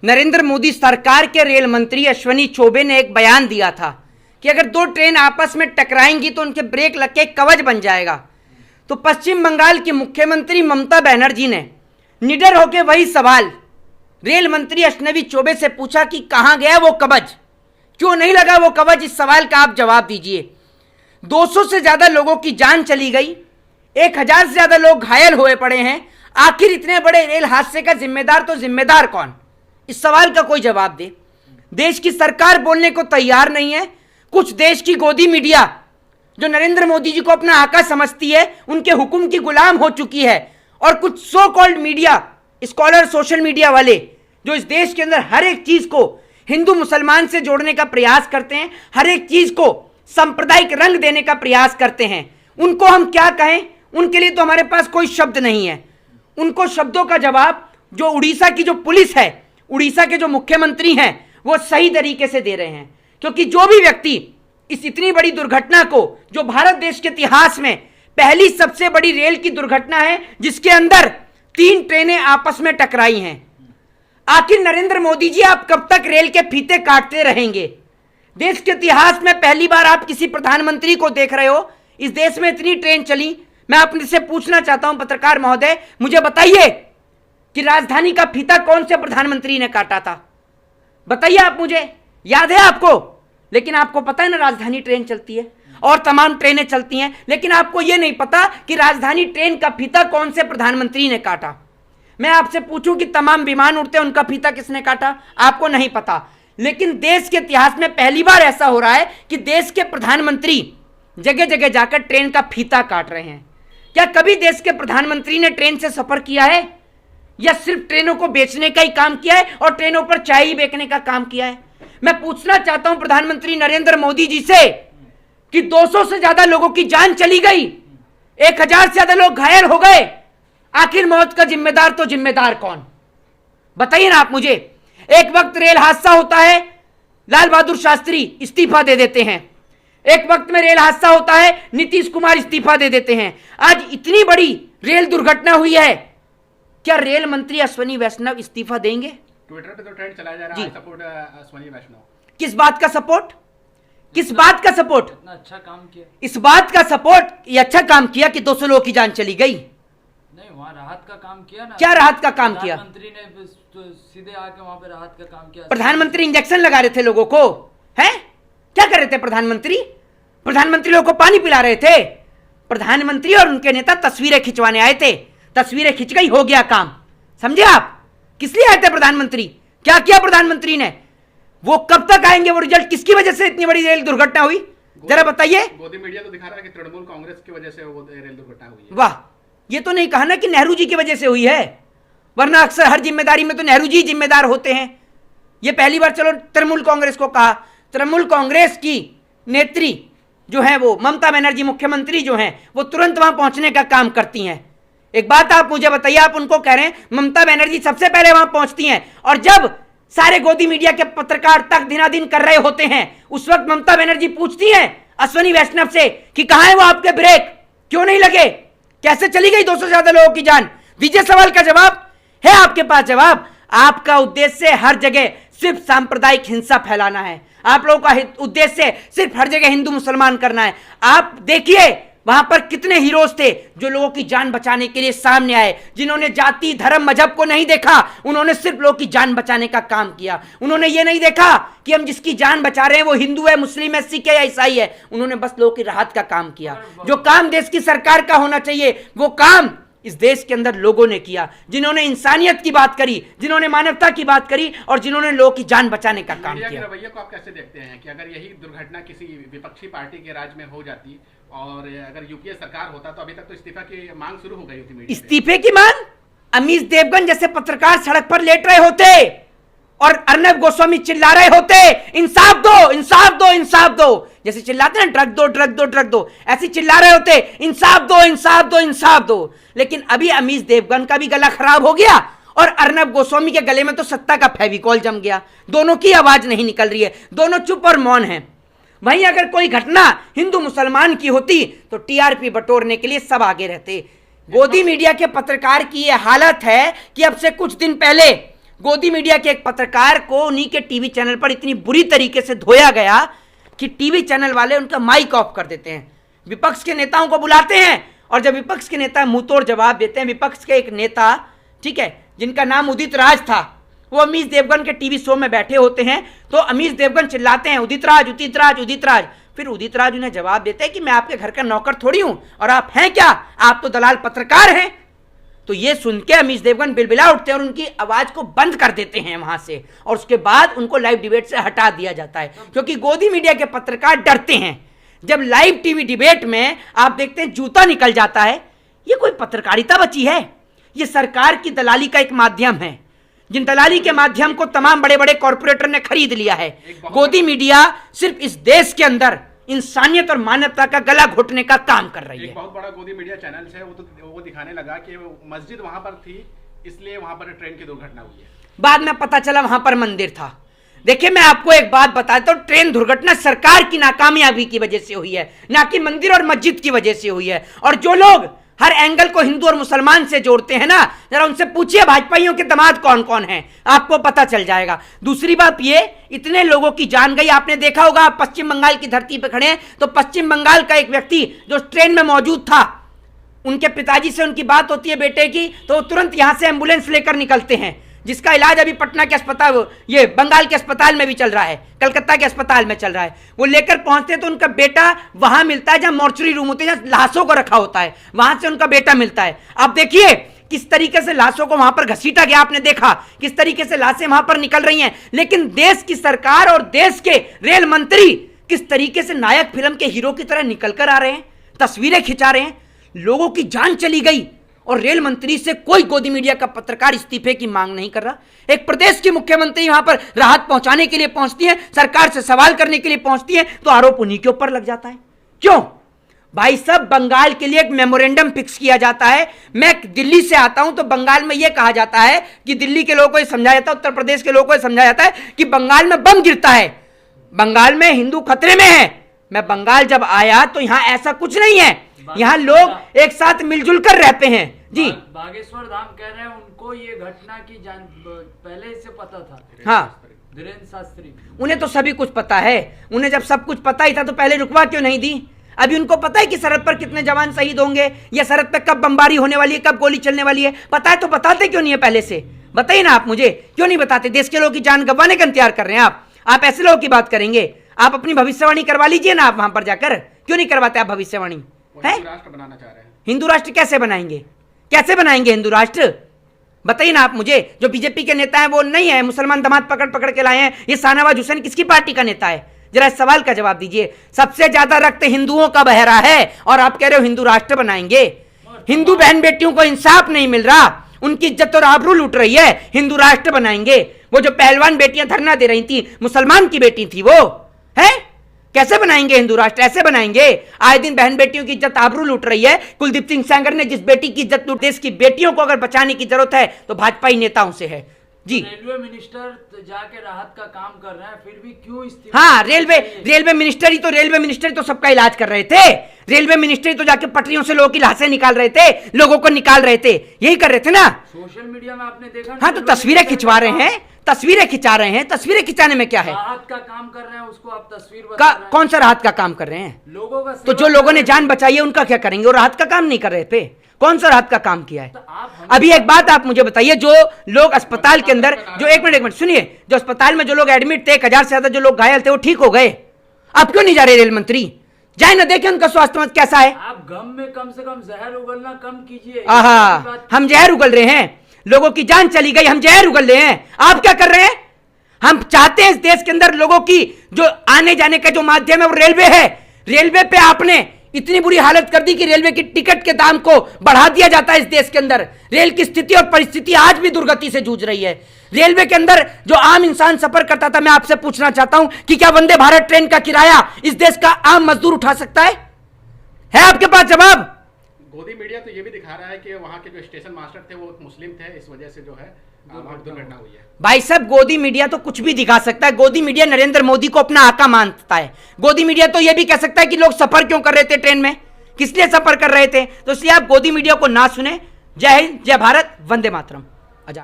नरेंद्र मोदी सरकार के रेल मंत्री अश्विनी चौबे ने एक बयान दिया था कि अगर दो ट्रेन आपस में टकराएंगी तो उनके ब्रेक लग के कवच बन जाएगा। तो पश्चिम बंगाल की मुख्यमंत्री ममता बनर्जी ने निडर होकर वही सवाल रेल मंत्री अश्विनी चौबे से पूछा कि कहां गया वो कवच, क्यों नहीं लगा वो कवच। इस सवाल का आप जवाब दीजिए। 200 से ज्यादा लोगों की जान चली गई, 1000 से ज्यादा लोग घायल हुए पड़े हैं। आखिर इतने बड़े रेल हादसे का जिम्मेदार कौन? इस सवाल का कोई जवाब दे। देश की सरकार बोलने को तैयार नहीं है। कुछ देश की गोदी मीडिया जो नरेंद्र मोदी जी को अपना आका समझती है, उनके हुक्म की गुलाम हो चुकी है। और कुछ so called media scholar, social media वाले जो इस देश के अंदर हर एक चीज को हिंदू मुसलमान से जोड़ने का प्रयास करते हैं, हर एक चीज को सांप्रदायिक रंग देने का प्रयास करते हैं, उनको हम क्या कहें? उनके लिए तो हमारे पास कोई शब्द नहीं है। उनको शब्दों का जवाब जो उड़ीसा की जो पुलिस है, उड़ीसा के जो मुख्यमंत्री हैं, वो सही तरीके से दे रहे हैं। क्योंकि जो भी व्यक्ति इस इतनी बड़ी दुर्घटना को, जो भारत देश के इतिहास में पहली सबसे बड़ी रेल की दुर्घटना है जिसके अंदर 3 ट्रेनें आपस में टकराई हैं, आखिर नरेंद्र मोदी जी आप कब तक रेल के फीते काटते रहेंगे? देश के इतिहास में पहली बार आप किसी प्रधानमंत्री को देख रहे हो। इस देश में इतनी ट्रेन चली। मैं आपसे पूछना चाहता हूं पत्रकार महोदय, मुझे बताइए कि राजधानी का फीता कौन से प्रधानमंत्री ने काटा था? बताइए आप मुझे, याद है आपको? लेकिन आपको पता है ना राजधानी ट्रेन चलती है और तमाम ट्रेनें चलती हैं, लेकिन आपको यह नहीं पता कि राजधानी ट्रेन का फीता कौन से प्रधानमंत्री ने काटा। मैं आपसे पूछूं कि तमाम विमान उड़ते हैं, उनका फीता किसने काटा? आपको नहीं पता। लेकिन देश के इतिहास में पहली बार ऐसा हो रहा है कि देश के प्रधानमंत्री जगह जगह जाकर ट्रेन का फीता काट रहे हैं। क्या कभी देश के प्रधानमंत्री ने ट्रेन से सफर किया है, या सिर्फ ट्रेनों को बेचने का ही काम किया है और ट्रेनों पर चाय ही बेचने का काम किया है? मैं पूछना चाहता हूं प्रधानमंत्री नरेंद्र मोदी जी से कि 200 से ज्यादा लोगों की जान चली गई, 1000 से ज्यादा लोग घायल हो गए, आखिर मौत का जिम्मेदार कौन? बताइए ना आप मुझे। एक वक्त रेल हादसा होता है, लाल बहादुर शास्त्री इस्तीफा दे देते हैं। एक वक्त में रेल हादसा होता है, नीतीश कुमार इस्तीफा दे देते हैं। आज इतनी बड़ी रेल दुर्घटना हुई है, क्या रेल मंत्री अश्विनी वैष्णव इस्तीफा देंगे? ट्विटर पे तो ट्रेंड चलाया जा रहा है सपोर्ट अश्विनी वैष्णव। किस बात का सपोर्ट? किस बात का सपोर्ट? इतना अच्छा काम किया, इस बात का सपोर्ट, ये अच्छा काम किया कि 200 लोगों की जान चली गई। नहीं, वहाँ राहत का काम किया ना। क्या राहत का काम किया? प्रधानमंत्री ने तो सीधे आके वहाँ पे राहत का काम किया। प्रधानमंत्री इंजेक्शन लगा रहे थे लोगों को, हैं? क्या कर रहे थे प्रधानमंत्री? प्रधानमंत्री लोगों को पानी पिला रहे थे। प्रधानमंत्री और उनके नेता तस्वीरें खिंचवाने आए थे, तस्वीरें खिंच गई, हो गया काम। समझे आप? किस लिए आए थे प्रधानमंत्री? क्या किया प्रधानमंत्री ने? वो कब तक आएंगे? वो रिजल्ट किसकी वजह से इतनी बड़ी रेल दुर्घटना हुई, जरा बताइए। गोदी मीडिया तो दिखा रहा है कि तृणमूल कांग्रेस की वजह से वो रेल दुर्घटना हुई है। वाह, ये तो नहीं कहा ना कि नेहरू जी की वजह से हुई है, वरना अक्सर हर जिम्मेदारी में तो नेहरू जी जिम्मेदार होते हैं। ये पहली बार चलो तृणमूल कांग्रेस को कहा। तृणमूल कांग्रेस की नेत्री जो है, वो ममता बनर्जी मुख्यमंत्री जो हैं, वो तुरंत वहां पहुंचने का काम करती हैं। एक बात आप मुझे बताइए, आप उनको कह रहे हैं ममता बनर्जी सबसे पहले वहां पहुंचती हैं, और जब सारे गोदी मीडिया के पत्रकार तक दिनादिन कर रहे होते हैं, उस वक्त ममता बनर्जी पूछती हैं अश्विनी वैष्णव से कि कहां है वो आपके ब्रेक, क्यों नहीं लगे, कैसे चली गई 200 से ज्यादा लोगों की जान? दीजिए सवाल का जवाब। है आपके पास जवाब? आपका उद्देश्य हर जगह सिर्फ सांप्रदायिक हिंसा फैलाना है। आप लोगों का उद्देश्य सिर्फ हर जगह हिंदू मुसलमान करना है। आप देखिए वहां पर कितने हीरोज थे जो लोगों की जान बचाने के लिए सामने आए, जिन्होंने जाति धर्म मजहब को नहीं देखा, उन्होंने सिर्फ लोगों की जान बचाने का काम किया। उन्होंने ये नहीं देखा कि हम जिसकी जान बचा रहे हैं वो हिंदू है, मुस्लिम है, सिख है या ईसाई है। उन्होंने बस लोगों की राहत का काम किया। जो काम देश की सरकार का होना चाहिए वो काम इस देश के अंदर लोगों ने किया, जिन्होंने इंसानियत की बात करी, जिन्होंने मानवता की बात करी, और जिन्होंने लोगों की जान बचाने का काम किया। रवैये को आप कैसे देखते हैं कि अगर यही दुर्घटना किसी विपक्षी पार्टी के राज में हो जाती और अगर यूपीए सरकार होता तो अभी तक तो इस्तीफा की मांग शुरू हो गई होती। इस्तीफे की मांग? अमीश देवगन जैसे पत्रकार सड़क पर लेट रहे होते और अर्नब गोस्वामी चिल्ला रहे होते, इंसाफ दो, इंसाफ दो, इंसाफ दो, जैसे चिल्लाते हैं ड्रग दो, ड्रग दो, ड्रग दो, ऐसे चिल्ला रहे होते, इंसाफ दो, इंसाफ दो, इंसाफ दो। लेकिन अभी अमीश देवगन का भी गला खराब हो गया और अर्नब गोस्वामी के गले में तो सत्ता का फेविकॉल जम गया। दोनों की आवाज नहीं निकल रही है, दोनों चुप और मौन हैं। वहीं अगर कोई घटना हिंदू मुसलमान की होती तो टीआरपी बटोरने के लिए सब आगे रहते। गोदी मीडिया के पत्रकार की यह हालत है कि अब से कुछ दिन पहले गोदी मीडिया के एक पत्रकार को उन्हीं के टीवी चैनल पर इतनी बुरी तरीके से धोया गया कि टीवी चैनल वाले उनका माइक ऑफ कर देते हैं। विपक्ष के नेताओं को बुलाते हैं और जब विपक्ष के नेता मुंहतोड़ जवाब देते हैं, विपक्ष के एक नेता, ठीक है, जिनका नाम उदित राज था, वो अमीश देवगन के टीवी शो में बैठे होते हैं, तो अमीश देवगन चिल्लाते हैं उदित राज उदित राज उदित राज। फिर उदित राज उन्हें जवाब देते हैं कि मैं आपके घर का नौकर थोड़ी हूं और आप हैं क्या, आप तो दलाल पत्रकार हैं। तो ये सुन के अमीश देवगन बिलबिला उठते हैं और उनकी आवाज को बंद कर देते हैं वहां से, और उसके बाद उनको लाइव डिबेट से हटा दिया जाता है, क्योंकि गोदी मीडिया के पत्रकार डरते हैं। जब लाइव टीवी डिबेट में आप देखते हैं जूता निकल जाता है, ये कोई पत्रकारिता बची है? ये सरकार की दलाली का एक माध्यम है, जिन दलाली के माध्यम को तमाम बड़े बड़े कॉर्पोरेटर ने खरीद लिया है। गोदी मीडिया सिर्फ इस देश के अंदर इंसानियत और मानवता का गला घोटने का काम कर रही है। एक बहुत बड़ा गोदी मीडिया चैनल है, वो दिखाने लगा कि मस्जिद वहां पर थी, इसलिए वहां पर ट्रेन की दुर्घटना हुई है। बाद में पता चला वहां पर मंदिर था। देखिए, मैं आपको एक बात बताता हूं, ट्रेन दुर्घटना सरकार की नाकामयाबी की वजह से हुई है, ना कि मंदिर और मस्जिद की वजह से हुई है। और जो लोग हर एंगल को हिंदू और मुसलमान से जोड़ते हैं ना, जरा उनसे पूछिए भाजपाइयों के दामाद कौन कौन हैं, आपको पता चल जाएगा। दूसरी बात, ये इतने लोगों की जान गई। आपने देखा होगा, आप पश्चिम बंगाल की धरती पर खड़े हैं, तो पश्चिम बंगाल का एक व्यक्ति जो ट्रेन में मौजूद था, उनके पिताजी से उनकी बात होती है बेटे की, तो तुरंत यहां से एम्बुलेंस लेकर निकलते हैं, जिसका इलाज अभी पटना के अस्पताल, ये बंगाल के अस्पताल में भी चल रहा है, कलकत्ता के अस्पताल में चल रहा है। वो लेकर पहुंचते हैं तो उनका बेटा वहां मिलता है, जहां मॉर्चरी रूम होते हैं, जहां लाशों को रखा होता है, वहां से उनका बेटा मिलता है। आप देखिए किस तरीके से लाशों को वहां पर घसीटा गया, आपने देखा किस तरीके से लाशें वहां पर निकल रही हैं। लेकिन देश की सरकार और देश के रेल मंत्री किस तरीके से नायक फिल्म के हीरो की तरह निकल कर आ रहे हैं, तस्वीरें खिंचा रहे हैं। लोगों की जान चली गई और रेल मंत्री से कोई गोदी मीडिया का पत्रकार इस्तीफे की मांग नहीं कर रहा। एक प्रदेश की मुख्यमंत्री वहां पर राहत पहुंचाने के लिए पहुंचती है, सरकार से सवाल करने के लिए पहुंचती है, तो आरोप उन्हीं के ऊपर लग जाता है। क्यों भाई साहब? बंगाल के लिए एक मेमोरेंडम फिक्स किया जाता है। मैं दिल्ली से आता हूं तो बंगाल में यह कहा जाता है कि दिल्ली के लोगों को यह समझाया जाता है, उत्तर प्रदेश के लोगों को यह समझाया जाता है कि बंगाल में बम गिरता है, बंगाल में हिंदू खतरे में है। मैं बंगाल जब आया तो यहां ऐसा कुछ नहीं है, यहां लोग एक साथ मिलजुल कर रहते हैं। जी, बागेश्वर धाम कह रहे हैं उनको ये घटना की जान पहले से पता था। हाँ, धीरेन्द्र शास्त्री, उन्हें तो सभी कुछ पता है। उन्हें जब सब कुछ पता ही था तो पहले रुकवा क्यों नहीं दी? अभी उनको पता है कि सरहद पर कितने जवान शहीद होंगे, या सरहद पर कब बमबारी होने वाली है, कब गोली चलने वाली है, पता है तो बताते क्यों नहीं है पहले से? बताइए ना आप मुझे, क्यों नहीं बताते? देश के लोगों की जान गंवाने का इंतजार कर रहे हैं आप ऐसे लोगों की बात करेंगे? आप अपनी भविष्यवाणी करवा लीजिए ना, आप वहां पर जाकर क्यों नहीं करवाते आप भविष्यवाणी? है, हिंदू राष्ट्र बनाना चाह रहे हैं। हिंदू राष्ट्र कैसे बनाएंगे? कैसे बनाएंगे हिंदू राष्ट्र? बताइए ना आप मुझे। जो बीजेपी के नेता हैं वो नहीं है, मुसलमान दामाद पकड़ पकड़ के लाए हैं। ये शाहनवाज हुसैन किसकी पार्टी का नेता है? जरा इस सवाल का जवाब दीजिए। सबसे ज्यादा रक्त हिंदुओं का बह रहा है और आप कह रहे हो हिंदू राष्ट्र बनाएंगे। हिंदू बहन बेटियों को इंसाफ नहीं मिल रहा, उनकी इज्जत और आबरू लूट रही है, हिंदू राष्ट्र बनाएंगे। वो जो पहलवान बेटियां धरना दे रही थी, मुसलमान की बेटी थी वो, है? कैसे बनाएंगे हिंदू राष्ट्र? ऐसे बनाएंगे? आए दिन बहन बेटियों की इज्जत आबरू लूट रही है। कुलदीप सिंह सेंगर ने जिस बेटी की इज्जत लूट, देश की बेटियों को अगर बचाने की जरूरत है तो भाजपाई नेताओं से है। जी, रेलवे मिनिस्टर जाके राहत का काम कर रहे हैं, फिर भी क्यों इस्तीफा? हाँ, रेलवे मिनिस्टर ही तो सबका इलाज कर रहे थे। रेलवे मिनिस्टर ही तो जाके पटरियों से लोगों की लाशें निकाल रहे थे, लोगों को निकाल रहे थे, यही कर रहे थे ना। सोशल मीडिया में आपने देखा? हाँ, तो तस्वीरें खिंचवा रहे हैं, तस्वीरें खिंचा रहे हैं। तस्वीरें खिंचाने में क्या है? राहत का काम कर रहे हैं, उसको आप तस्वीर बता रहे हैं। कौन सा राहत का काम कर रहे हैं? लोगों का तो जो लोगों ने जान बचाई है उनका क्या करेंगे? वो राहत का काम नहीं कर रहे थे? कौन सा राहत का काम किया है? अभी एक बात आप मुझे बताइए, जो लोग अस्पताल के अंदर, जो एक मिनट सुनिए, जो अस्पताल में जो लोग एडमिट थे, 1000 से ज्यादा जो लोग घायल थे, वो ठीक हो गए। अब क्यों नहीं जा रहे रेल मंत्री? जाए ना, देखें उनका स्वास्थ्य मत कैसा है। आप गम में कम से कम जहर उगलना कम कीजिए। आहा, हम जहर उगल रहे हैं, लोगों की जान चली गई, हम जहर उगल रहे हैं। आप क्या कर रहे हैं? हम चाहते हैं इस देश के अंदर लोगों की जो आने जाने का जो माध्यम है वो रेलवे है। रेलवे पे आपने इतनी बुरी हालत कर दी कि रेलवे की टिकट के दाम को बढ़ा दिया जाता है इस देश के अंदर। रेल की स्थिति और परिस्थिति आज भी दुर्गति से जूझ रही है। रेलवे के अंदर जो आम इंसान सफर करता था, मैं आपसे पूछना चाहता हूं कि क्या वंदे भारत ट्रेन का किराया इस देश का आम मजदूर उठा सकता है? आपके पास जवाब? गोदी मीडिया तो ये भी दिखा रहा है कि वहाँ के जो स्टेशन मास्टर थे वो मुस्लिम थे, इस वजह से जो है दुर्घटना हुई है। भाई साहब, गोदी मीडिया तो कुछ भी दिखा सकता है। गोदी मीडिया नरेंद्र मोदी को अपना आका मानता है। गोदी मीडिया तो यह भी कह सकता है कि लोग सफर क्यों कर रहे थे ट्रेन में, किस लिए सफर कर रहे थे। तो इसलिए आप गोदी मीडिया को ना सुने। जय हिंद, जय भारत, वंदे मातरम।